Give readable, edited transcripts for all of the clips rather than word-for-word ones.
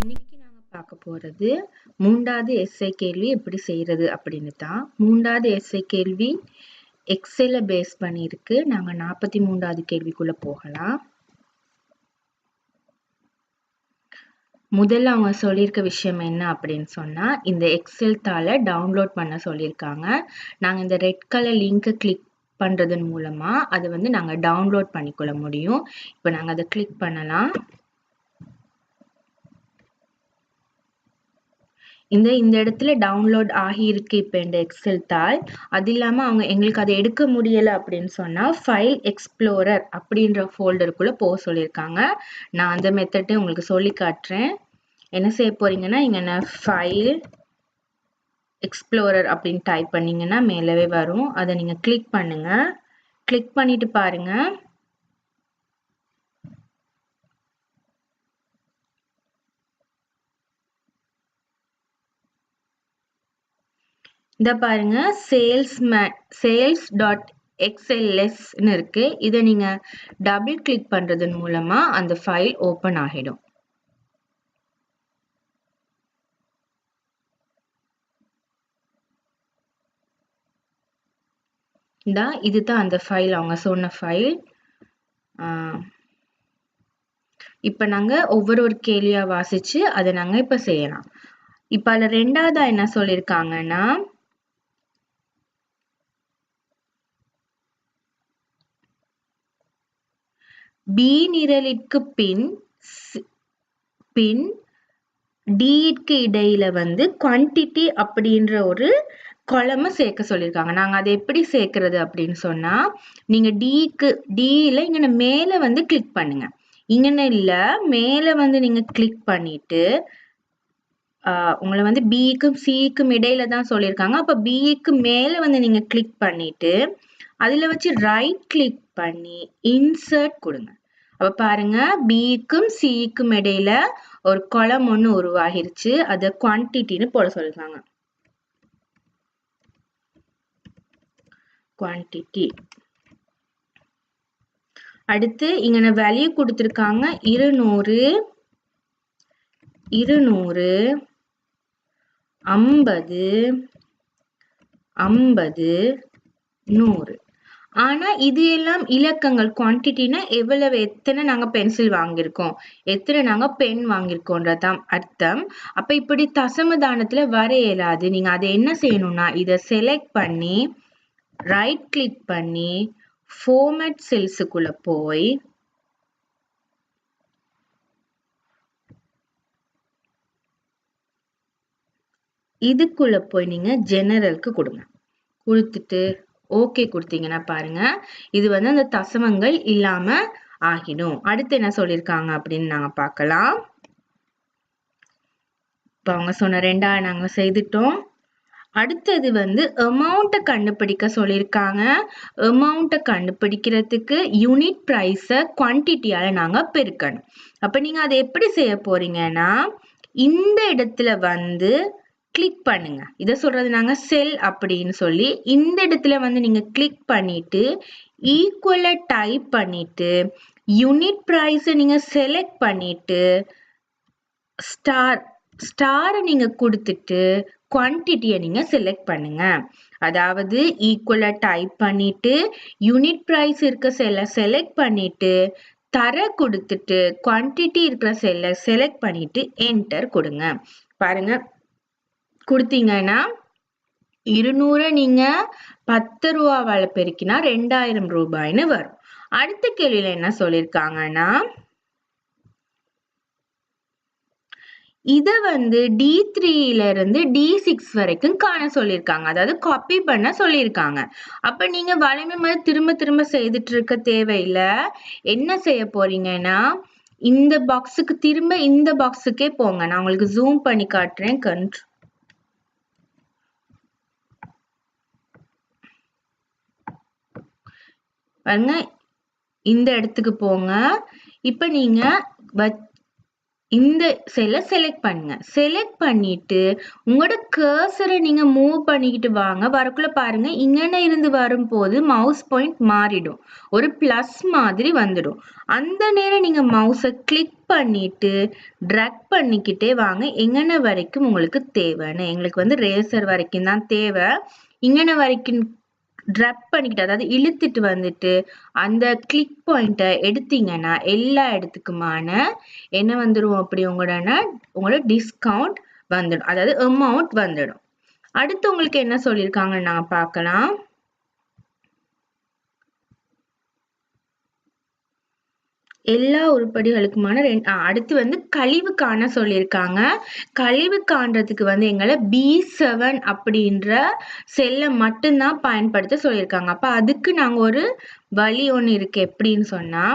இன்னைக்கு நாங்க பார்க்க போறது மூன்றாவது எஸ்ஐ கேள்வி எப்படி செய்யறது அப்படின்னு தான். மூன்றாவது எஸ்ஐ கேள்வி எக்ஸெல பேஸ் பண்ணியிருக்கு. நாங்க 43வது கேள்விக்குள்ள போகலாம். முதல்ல அவங்க சொல்லியிருக்க விஷயம் என்ன அப்படின்னு சொன்னா, இந்த எக்ஸெல் தாளை டவுன்லோட் பண்ண சொல்லியிருக்காங்க. நாங்க இந்த ரெட் கலர் லிங்கை கிளிக் பண்றதன் மூலமா அதை வந்து நாங்க டவுன்லோட் பண்ணிக்கொள்ள முடியும். இப்போ நாங்க அதை கிளிக் பண்ணலாம். இந்த இடத்துல டவுன்லோட் ஆகியிருக்கு இப்போ இந்த எக்ஸெல் தாள். அது இல்லாம அவங்க எங்களுக்கு அதை எடுக்க முடியல அப்படின்னு சொன்னா ஃபைல் எக்ஸ்ப்ளோரர் அப்படின்ற ஃபோல்டருக்குள்ள போக சொல்லியிருக்காங்க. நான் அந்த மெத்தட்டை உங்களுக்கு சொல்லி காட்டுறேன். என்ன செய்ய போறீங்கன்னா, இங்க ஃபைல் எக்ஸ்ப்ளோரர் அப்படின்னு டைப் பண்ணீங்கன்னா மேலவே வரும். அதை நீங்க கிளிக் பண்ணுங்க. கிளிக் பண்ணிட்டு பாருங்க. இந்த பாருங்க, sales.xls இருக்கு. இதை நீங்க டபுள் கிளிக் பண்றதன் மூலமா அந்த ஃபைல் ஓபன் ஆகிடும். இதுதான் அந்த ஃபைல், அவங்க சொன்ன ஃபைல். இப்ப நாங்க ஒவ்வொரு கேள்வியா வாசிச்சு அதை நாங்க இப்ப செய்யலாம். இப்ப அதுல ரெண்டாவதா என்ன சொல்லிருக்காங்கன்னா, பி நிரலிற்கு பின் டிக்கு இடையில வந்து குவான்டிட்டி அப்படின்ற ஒரு கொலமை சேர்க்க சொல்லியிருக்காங்க. நாங்க அதை எப்படி சேர்க்கிறது அப்படின்னு சொன்னா, நீங்க டில இங்க மேல வந்து கிளிக் பண்ணுங்க. இங்கன்னு இல்ல, மேல வந்து நீங்க கிளிக் பண்ணிட்டு உங்களை வந்து பிக்கும் சிக்கும் இடையில தான் சொல்லியிருக்காங்க. அப்ப பிக்கு மேல வந்து நீங்க கிளிக் பண்ணிட்டு அதுல வச்சு ரைட் கிளிக் பண்ணி இன்சர்ட் கொடுங்க. அப்ப பாருங்க, பிக்கும் சிக்கும் இடையில ஒரு கொலம் ஒண்ணு உருவாகிருச்சு. அத குவான்டிட்டின்னு போட சொல்லிருக்காங்க. குவான்டிட்டி. அடுத்து இங்க வேல்யூ கொடுத்திருக்காங்க 200 50 50 100. ஆனா இது எல்லாம் இலக்கங்கள். குவான்டிட்டினா எவ்வளவு, எத்தனை நாங்க பென்சில் வாங்கியிருக்கோம், எத்தனை நாங்க பென் வாங்கியிருக்கோன்றதான் அர்த்தம். அப்ப இப்படி தசமதானத்துல வர இயலாது. நீங்க அதை என்ன செய்யணும்னா, இதை செலக்ட் பண்ணி ரைட் கிளிக் பண்ணி ஃபார்மேட் செல்ஸுக்குள்ள போய் இதுக்குள்ள போய் நீங்க ஜெனரலுக்கு கொடுங்க. கொடுத்துட்டு ஓகே கொடுத்தீங்கன்னா பாருங்க, இது வந்து அந்த தசமங்கள் இல்லாம ஆகிடும். அடுத்து என்ன சொல்லியிருக்காங்க அப்படின்னு நாங்க பார்க்கலாம். இப்ப அவங்க சொன்ன ரெண்டாவது நாங்க செய்துட்டோம். அடுத்தது வந்து அமௌண்ட்டை கண்டுபிடிக்க சொல்லியிருக்காங்க. அமௌண்ட்டை கண்டுபிடிக்கிறதுக்கு யூனிட் பிரைஸை குவான்டிட்டியால நாங்க பெருக்கணும். அப்ப நீங்க அதை எப்படி செய்ய போறீங்கன்னா, இந்த இடத்துல வந்து கிளிக் பண்ணுங்க. இதை சொல்றது நாங்க செல் அப்படின்னு சொல்லி இந்த இடத்துல வந்து நீங்க கிளிக் பண்ணிட்டு ஈக்குவலா டைப் பண்ணிட்டு யூனிட் பிரைஸை நீங்க செலக்ட் பண்ணிட்டு ஸ்டாரை நீங்க கொடுத்துட்டு குவான்டிட்டியை நீங்க செலக்ட் பண்ணுங்க. அதாவது ஈக்குவலா டைப் பண்ணிட்டு யூனிட் பிரைஸ் இருக்க செல்லை செலக்ட் பண்ணிட்டு தர கொடுத்துட்டு குவான்டிட்டி இருக்கிற செல்லை செலக்ட் பண்ணிட்டு என்டர் கொடுங்க. பாருங்க, கொடுத்தீங்கன்னா 200 நீங்க 10 ரூபாவால பெருக்கினா 2000 ரூபாய்னு வரும். அடுத்த கேள்வியில என்ன சொல்லியிருக்காங்கன்னா, இத வந்து D3ல இருந்து D6 வரைக்கும் காண சொல்லியிருக்காங்க. அதாவது காப்பி பண்ண சொல்லியிருக்காங்க. அப்ப நீங்க வளைமை மாதிரி திரும்ப திரும்ப செய்துட்டு இருக்க தேவையில்லை. என்ன செய்ய போறீங்கன்னா, இந்த பாக்ஸுக்கு திரும்ப இந்த பாக்ஸுக்கே போங்க. நான் உங்களுக்கு ஜூம் பண்ணி காட்டுறேன். பாருங்க, இந்த இடத்துக்கு போங்க. இப்ப நீங்க இந்த செல்லை செலக்ட் பண்ணுங்க. செலக்ட் பண்ணிட்டு உங்களோட கர்சரை நீங்க மூவ் பண்ணிக்கிட்டு வாங்க. வரக்குள்ள பாருங்க, இங்கன இருந்து வரும்போது மவுஸ் பாயிண்ட் மாறிடும். ஒரு பிளஸ் மாதிரி வந்துடும். அந்த நேரம் நீங்க மவுஸை கிளிக் பண்ணிட்டு ட்ராக் பண்ணிக்கிட்டே வாங்க. எங்கன வரைக்கும் உங்களுக்கு தேவைன்னு. எங்களுக்கு வந்து ரேசர் வரைக்கும் தான் தேவை. இங்கன வரைக்கும் ட்ராப் பண்ணிக்கிட்டு, அதாவது இழுத்துட்டு வந்துட்டு அந்த கிளிக் பாயிண்ட்டை எடுத்தீங்கன்னா எல்லா இடத்துக்குமான என்ன வந்துடும், அப்படி உங்களோட டிஸ்கவுண்ட் வந்துடும், அதாவது அமௌண்ட் வந்துடும். அடுத்து உங்களுக்கு என்ன சொல்லியிருக்காங்கன்னு நாங்க பார்க்கலாம். எல்லா உருப்படிகளுக்குமான அடுத்து வந்து கழிவு காண சொல்லியிருக்காங்க. கழிவு காண்றதுக்கு வந்து எங்களை B7 அப்படின்ற செல்லை மட்டும்தான் பயன்படுத்த சொல்லியிருக்காங்க. அப்ப அதுக்கு நாங்க ஒரு வழி ஒண்ணு இருக்கு. எப்படின்னு சொன்னா,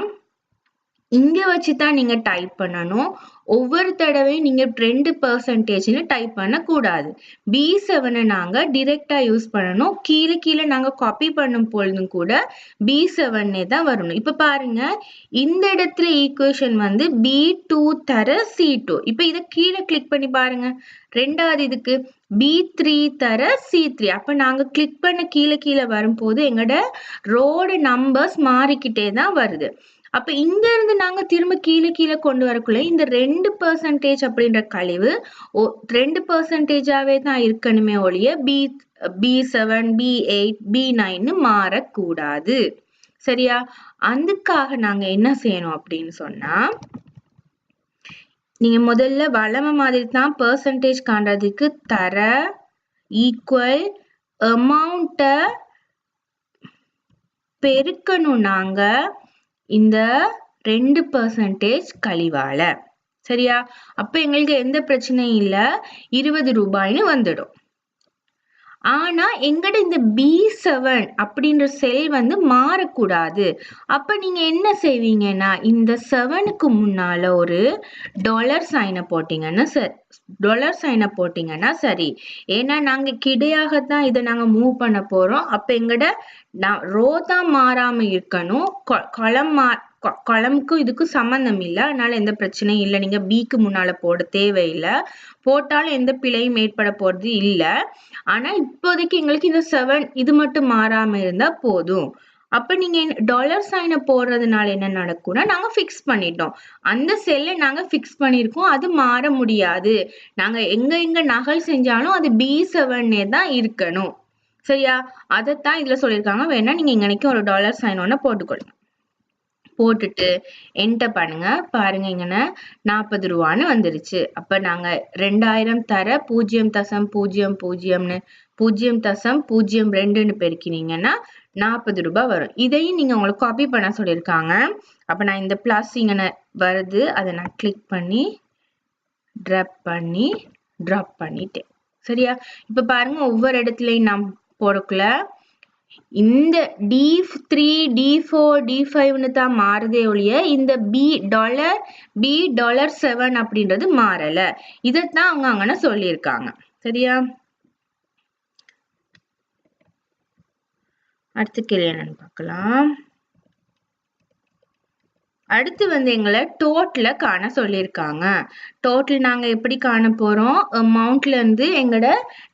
இங்க வச்சுதான் நீங்க டைப் பண்ணணும். ஒவ்வொரு தடவையும் நீங்க 2% டைப் பண்ணக்கூடாது. B7 நாங்க டிரெக்டா யூஸ் பண்ணணும். கீழே நாங்க காப்பி பண்ணும் பொழுதும் கூட B7 தான் வரணும். இப்ப பாருங்க, இந்த இடத்துல ஈக்குவேஷன் வந்து B2 தர C2. இப்ப இத கீழே கிளிக் பண்ணி பாருங்க. ரெண்டாவது இதுக்கு B3 தர C3. அப்ப நாங்க கிளிக் பண்ண கீழே வரும்போது எங்களோட ரோடு நம்பர்ஸ் மாறிக்கிட்டே தான் வருது. அப்ப இங்க இருந்து நாங்க திரும்ப கீழே கொண்டு வரக்குள்ள இந்த 2% அப்படின்ற கழிவு 2%ஆவே தான் இருக்கணுமே ஒழிய B7, B8, B9 மாறக்கூடாது. சரியா? அதுக்காக நாங்க என்ன செய்யணும் அப்படின்னு சொன்னா, நீங்க முதல்ல வளம மாதிரி தான் பெர்சன்டேஜ் காண்றதுக்கு தர ஈக்குவல் அமௌண்ட்ட பெருக்கணும் நாங்க இந்த 2% கழிவால. சரியா? அப்ப எங்களுக்கு எந்த பிரச்சனையும் இல்ல, 20 ரூபாய்னு வந்துடும். ஆனா எங்கட இந்த B7 அப்படின்ற செல் வந்து மாறக்கூடாது. அப்ப நீங்க என்ன செய்வீங்கன்னா, இந்த 7க்கு முன்னால ஒரு டாலர் சைனை போட்டீங்கன்னா சரி. ஏன்னா நாங்க கிடையாகத்தான் இதை நாங்க மூவ் பண்ண போறோம். அப்ப எங்கட ரோ தான் மாறாம இருக்கணும். columnக்கும் இதுக்கும் சம்பந்தம் இல்லை. அதனால எந்த பிரச்சனையும் இல்லை. நீங்க Bக்கு முன்னால போட தேவையில்லை. போட்டாலும் எந்த பிழையும் ஏற்பட போறது இல்லை. ஆனா இப்போதைக்கு எங்களுக்கு இந்த 7 இது மட்டும் மாறாம இருந்தா போதும். அப்ப நீங்க டாலர் சைனை போடுறதுனால என்ன நடக்கும்னா, நாங்க பிக்ஸ் பண்ணிட்டோம். அந்த செல்லை நாங்க பிக்ஸ் பண்ணிருக்கோம். அது மாற முடியாது. நாங்க எங்க நகல் செஞ்சாலும் அது B7 தான் இருக்கணும். சரியா? அதைத்தான் இதுல சொல்லியிருக்காங்க. வேணா நீங்க இங்கனைக்கு ஒரு டாலர் சைன் ஒண்ணு போட்டுக்கொள்ளுங்க. போட்டுட்டு என்டர் பண்ணுங்க. பாருங்க, இங்கன 40 ரூபான்னு வந்துருச்சு. அப்ப நாங்க 2000 தர 0.00ன்னு 0.02ன்னு பெருக்கினீங்கன்னா 40 ரூபாய் வரும். இதையும் நீங்க உங்களுக்கு காப்பி பண்ண சொல்லியிருக்காங்க. அப்ப நான் இந்த பிளஸ் இங்கன வருது, அதை நான் கிளிக் பண்ணி டிராப் பண்ணிட்டேன். சரியா? இப்ப பாருங்க, ஒவ்வொரு இடத்துலயும் நான் போடக்குள்ள இந்த D3, D4, D5ன்னு தான் மாறுதே ஒழிய இந்த $7 அப்படின்றது மாறல. இதைத்தான் அவங்க அங்கன சொல்லியிருக்காங்க. சரியா? அடுத்த கேள்வி என்னன்னு பார்க்கலாம். அடுத்து வந்து எங்களை டோட்டல காண சொல்லியிருக்காங்க. டோட்டல் நாங்க எப்படி காண போறோம்? அமௌண்ட்ல இருந்து எங்களோட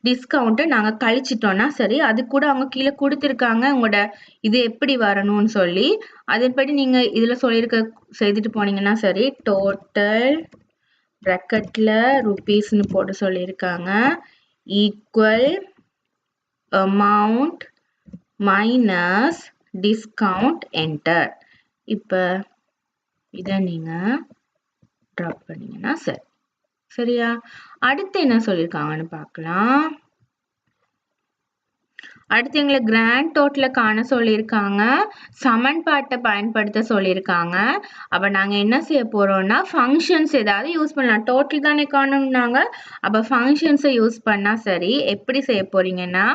டிஸ்கவுண்ட்டை நாங்க கழிச்சிட்டோம்னா சரி. அது கூட அவங்க கீழே கொடுத்துருக்காங்க உங்களோட இது எப்படி வரணும்னு சொல்லி. அதன்படி நீங்க இதுல சொல்லியிருக்க செய்துட்டு போனீங்கன்னா சரி. டோட்டல் பிராக்கெட்ல ருபீஸ்ன்னு போட்டு சொல்லியிருக்காங்க. Equal amount minus discount enter. இப்ப இதை நீங்க டிராப் பண்ணீங்கன்னா சரி. சரியா? அடுத்து என்ன சொல்லியிருக்காங்கன்னு பார்க்கலாம். அடுத்து எங்களை கிராண்ட் டோட்டல காண சொல்லியிருக்காங்க. சமன்பாட்டை பயன்படுத்த சொல்லியிருக்காங்க. அப்ப நாங்க என்ன செய்ய போறோம்னா, ஃபங்க்ஷன்ஸ் ஏதாவது யூஸ் பண்ணலாம். டோட்டல் தானே காணணும்னாங்க. அப்ப ஃபங்க்ஷன்ஸை யூஸ் பண்ணா சரி. எப்படி செய்ய போறீங்கன்னா,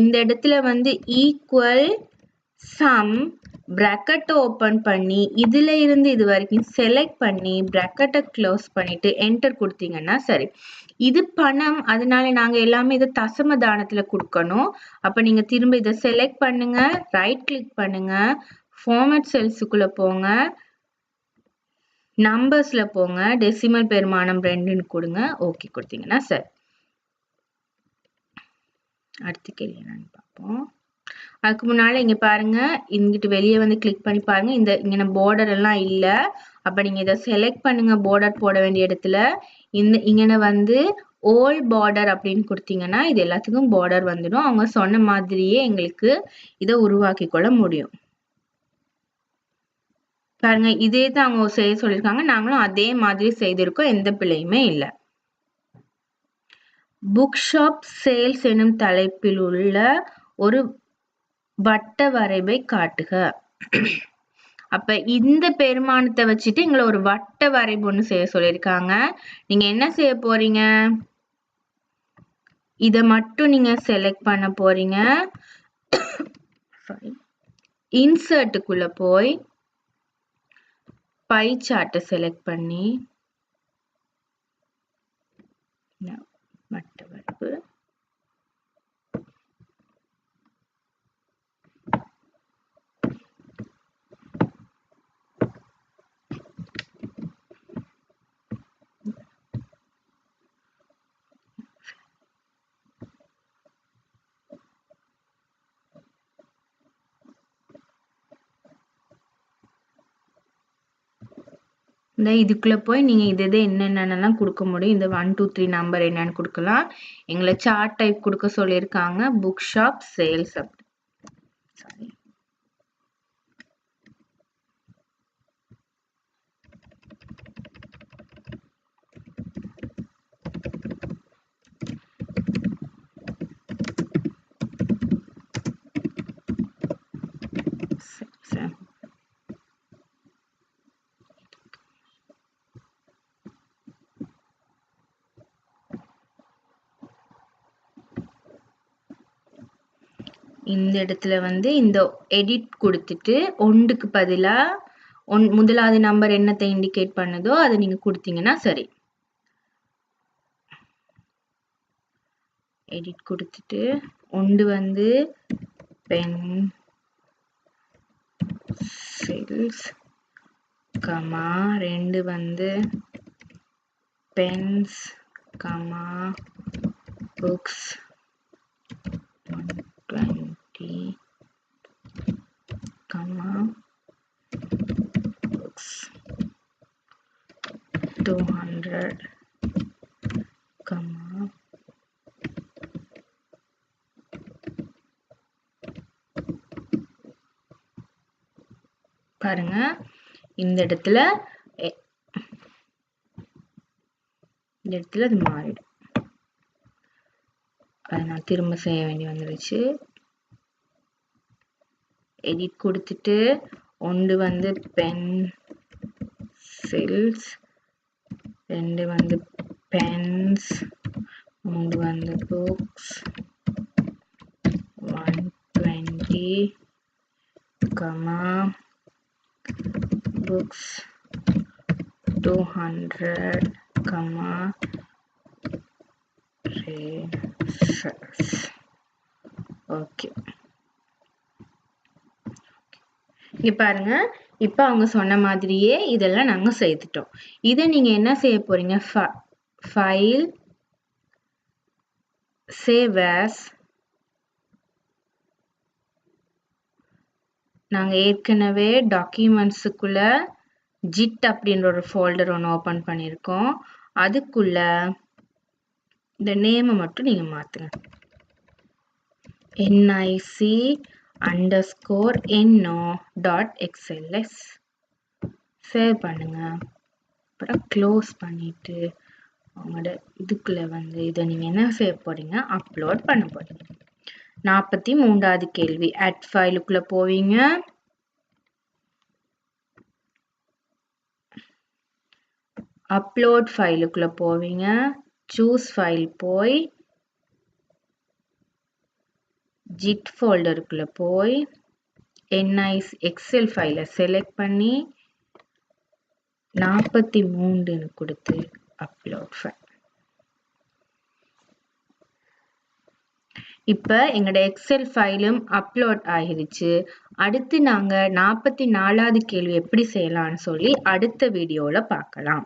இந்த இடத்துல வந்து ஈக்குவல் சம் பிராக்கெட்டை ஓபன் பண்ணி இதுல இருந்து இது வரைக்கும் செலக்ட் பண்ணி பிராக்கெட்டை க்ளோஸ் பண்ணிட்டு என்டர் கொடுத்தீங்கன்னா சரி. இது பணம், அதனால நாங்க எல்லாமே இதை தசம தானத்துல கொடுக்கணும். அப்ப நீங்க திரும்ப இதை செலக்ட் பண்ணுங்க, ரைட் கிளிக் பண்ணுங்க, ஃபார்மேட் செல்ஸுக்குள்ள போங்க, நம்பர்ஸ்ல போங்க, டெசிமல் பெருமானம் 2ன்னு கொடுங்க. ஓகே கொடுத்தீங்கன்னா சரி. அடுத்த கேள்வி என்னன்னு பார்ப்போம். அதுக்கு முன்னால இங்க பாருங்க, இங்கிட்டு வெளியே வந்து கிளிக் பண்ணி பாருங்க. இந்த இங்க பார்டர் எல்லாம் இல்ல. அப்ப நீங்க இதை செலக்ட் பண்ணுங்க. பார்டர் போட வேண்டிய இடத்துல இங்கன வந்து ஓல் பார்டர் அப்படின்னு கொடுத்தீங்கன்னா இது எல்லாத்துக்கும் பார்டர் வந்துடும். அவங்க சொன்ன மாதிரியே எங்களுக்கு இதை உருவாக்கி கொள்ள முடியும். பாருங்க, இதே தான் அவங்க செய்ய சொல்லியிருக்காங்க. நாங்களும் அதே மாதிரி செய்திருக்கோம். எந்த பிழையுமே இல்லை. புக் ஷாப் சேல்ஸ் எனும் தலைப்பில் உள்ள ஒரு வட்ட வரைவை காட்டுக. அப்ப இந்த பெருமானத்தை வச்சுட்டு எங்களை ஒரு வட்ட வரைவு ஒண்ணு செய்ய சொல்லியிருக்காங்க. நீங்க என்ன செய்ய போறீங்க? இத மட்டும் நீங்க செலக்ட் பண்ண போறீங்க. இன்சர்ட்டுக்குள்ள போய் பை சார்ட்டை செலக்ட் பண்ணி வட்ட வரைவு இதுக்குள்ள போய் நீங்க இது என்னென்னலாம் கொடுக்க முடியும். இந்த 1 2 3 நம்பர் என்னன்னு கொடுக்கலாம். எங்களை சார்ட் டைப் கொடுக்க சொல்லியிருக்காங்க. புக் ஷாப் சேல்ஸ் அப்படி. சாரி, இந்த இடத்துல வந்து இந்த எடிட் கொடுத்துட்டு ஒன்றுக்கு பதிலா முதலாவது நம்பர் என்னத்தை இண்டிகேட் பண்ணுதோ அதை நீங்க கொடுத்தீங்கன்னா சரி. எடிட் கொடுத்துட்டு ஒன்று வந்து பென்சில்ஸ் கமா 2 வந்து pens comma books 120 comma books 200 comma பாருங்க, இந்த இடத்துல அது மாறிடும். அதை நான் திரும்ப செய்ய வேண்டி வந்துருச்சு. எடிட் கொடுத்துட்டு ஒன்று வந்து பென்சில்ஸ், 2 வந்து பென்ஸ், 3 வந்து books 120 comma books 200 comma races. Okay, இங்க பாருங்க, இப்ப அவங்க சொன்ன மாதிரியே இதெல்லாம் நாங்க செய்துட்டோம். இதை நீங்க என்ன செய்ய போறீங்க? File, save as. நாங்க ஏற்கனவே டாக்குமெண்ட்ஸுக்குள்ள ஜிட் அப்படின்ற ஒரு ஃபோல்டர் ஒன்று ஓபன் பண்ணியிருக்கோம். அதுக்குள்ள இந்த நேமை மட்டும் நீங்க மாத்துங்க. nic_no.xls சேவ் பண்ணுங்க. அப்புறம் க்ளோஸ் பண்ணிட்டு உங்களோட இதுக்குள்ள வந்து இதை நீங்க என்ன செய்ய போறீங்க? அப்லோட் பண்ண போறீங்க. 43வது கேள்வி. add ஃபைலுக்குள்ள போவீங்க. அப்லோட் ஃபைலுக்குள்ள போவீங்க. சூஸ் ஃபைல் போய் ஜிட் ஃபோல்டருக்குள்ள போய் எக்ஸல் ஃபைலை செலக்ட் பண்ணி 43ன்னு கொடுத்து அப்லோட் ஃபைல். இப்ப எங்களோட எக்ஸல் ஃபைலும் அப்லோட் ஆகிருச்சு. அடுத்து நாங்க 44வது கேள்வி எப்படி செய்யலாம்னு சொல்லி அடுத்த வீடியோல பார்க்கலாம்.